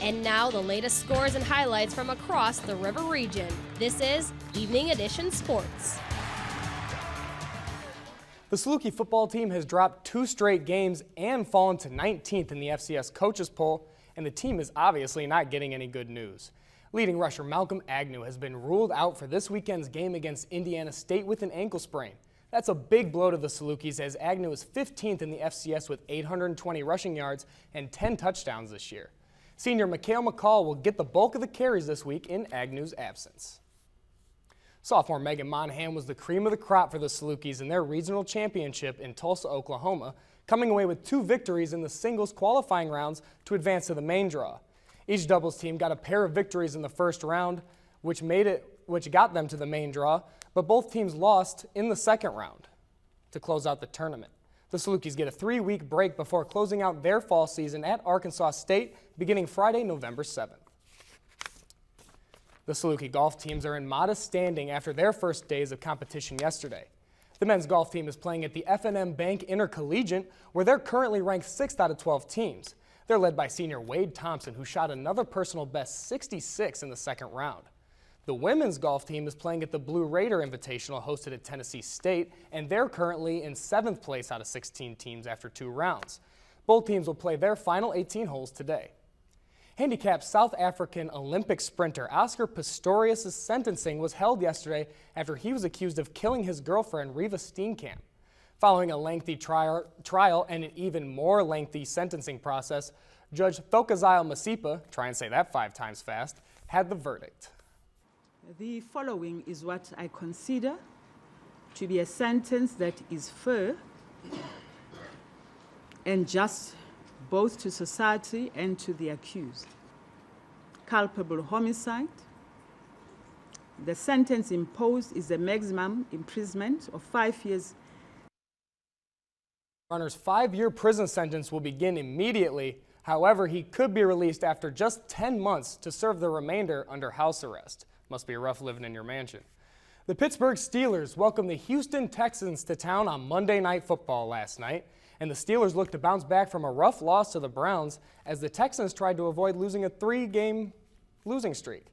And now the latest scores and highlights from across the River region. This is Evening Edition Sports. The Saluki football team has dropped 2 straight games and fallen to 19th in the FCS coaches poll, and the team is obviously not getting any good news. Leading rusher Malcolm Agnew has been ruled out for this weekend's game against Indiana State with an ankle sprain. That's a big blow to the Salukis, as Agnew is 15th in the FCS with 820 rushing yards and 10 touchdowns this year. Senior Mikhail McCall will get the bulk of the carries this week in Agnew's absence. Sophomore Megan Monahan was the cream of the crop for the Salukis in their regional championship in Tulsa, Oklahoma, coming away with 2 victories in the singles qualifying rounds to advance to the main draw. Each doubles team got a pair of victories in the first round, which got them to the main draw, but both teams lost in the second round to close out the tournament. The Salukis get a 3-week break before closing out their fall season at Arkansas State beginning Friday, November 7th. The Saluki golf teams are in modest standing after their first days of competition yesterday. The men's golf team is playing at the F&M Bank Intercollegiate, where they're currently ranked 6th out of 12 teams. They're led by senior Wade Thompson, who shot another personal best 66 in the second round. The women's golf team is playing at the Blue Raider Invitational hosted at Tennessee State, and they're currently in 7th place out of 16 teams after 2 rounds. Both teams will play their final 18 holes today. Handicapped South African Olympic sprinter Oscar Pistorius' sentencing was held yesterday after he was accused of killing his girlfriend Reva Steenkamp. Following a lengthy trial and an even more lengthy sentencing process, Judge Thokozile Masipa, try and say that 5 times fast, had the verdict. The following is what I consider to be a sentence that is fair and just both to society and to the accused. Culpable homicide. The sentence imposed is a maximum imprisonment of 5 years. Runner's 5-year prison sentence will begin immediately. However, he could be released after just 10 months to serve the remainder under house arrest. Must be rough living in your mansion. The Pittsburgh Steelers welcomed the Houston Texans to town on Monday Night Football last night, and the Steelers looked to bounce back from a rough loss to the Browns as the Texans tried to avoid losing a 3-game losing streak.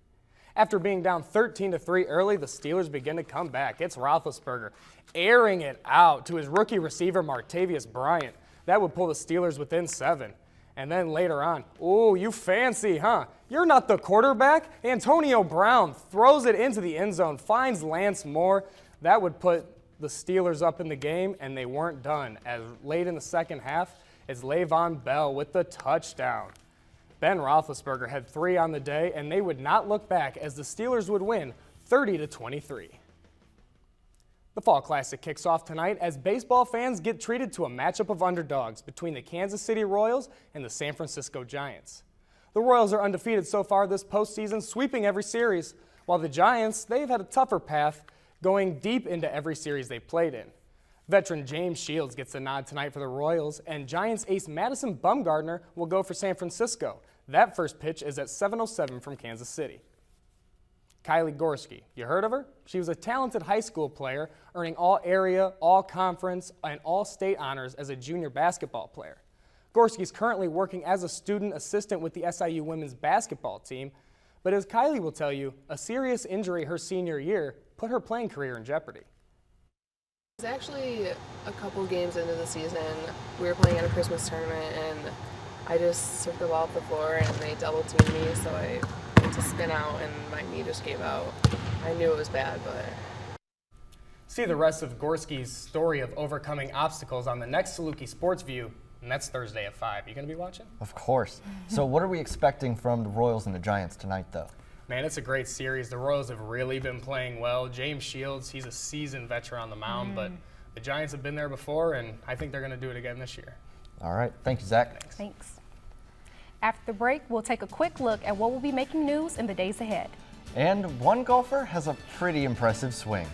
After being down 13-3 early, the Steelers begin to come back. It's Roethlisberger airing it out to his rookie receiver Martavius Bryant. That would pull the Steelers within 7. And then later on, ooh, you fancy, huh? You're not the quarterback. Antonio Brown throws it into the end zone, finds Lance Moore. That would put the Steelers up in the game, and they weren't done, as late in the second half, it's Le'Veon Bell with the touchdown. Ben Roethlisberger had 3 on the day, and they would not look back as the Steelers would win 30-23. The Fall Classic kicks off tonight as baseball fans get treated to a matchup of underdogs between the Kansas City Royals and the San Francisco Giants. The Royals are undefeated so far this postseason, sweeping every series, while the Giants, they've had a tougher path, going deep into every series they played in. Veteran James Shields gets a nod tonight for the Royals, and Giants ace Madison Bumgarner will go for San Francisco. That first pitch is at 7:07 from Kansas City. Kylie Gorski, you heard of her? She was a talented high school player, earning all-area, all-conference, and all-state honors as a junior basketball player. Gorski is currently working as a student assistant with the SIU women's basketball team, but as Kylie will tell you, a serious injury her senior year put her playing career in jeopardy. It was actually a couple games into the season. We were playing at a Christmas tournament, and I just took the ball off the floor, and they double-teamed me, so I went to spin out, and my knee just gave out. I knew it was bad, but... See the rest of Gorski's story of overcoming obstacles on the next Saluki Sports View, and that's Thursday at 5. You going to be watching? Of course. So what are we expecting from the Royals and the Giants tonight, though? Man, it's a great series. The Royals have really been playing well. James Shields, he's a seasoned veteran on the mound, but the Giants have been there before, and I think they're going to do it again this year. All right. Thank you, Zach. Thanks. After the break, we'll take a quick look at what will be making news in the days ahead. And one golfer has a pretty impressive swing.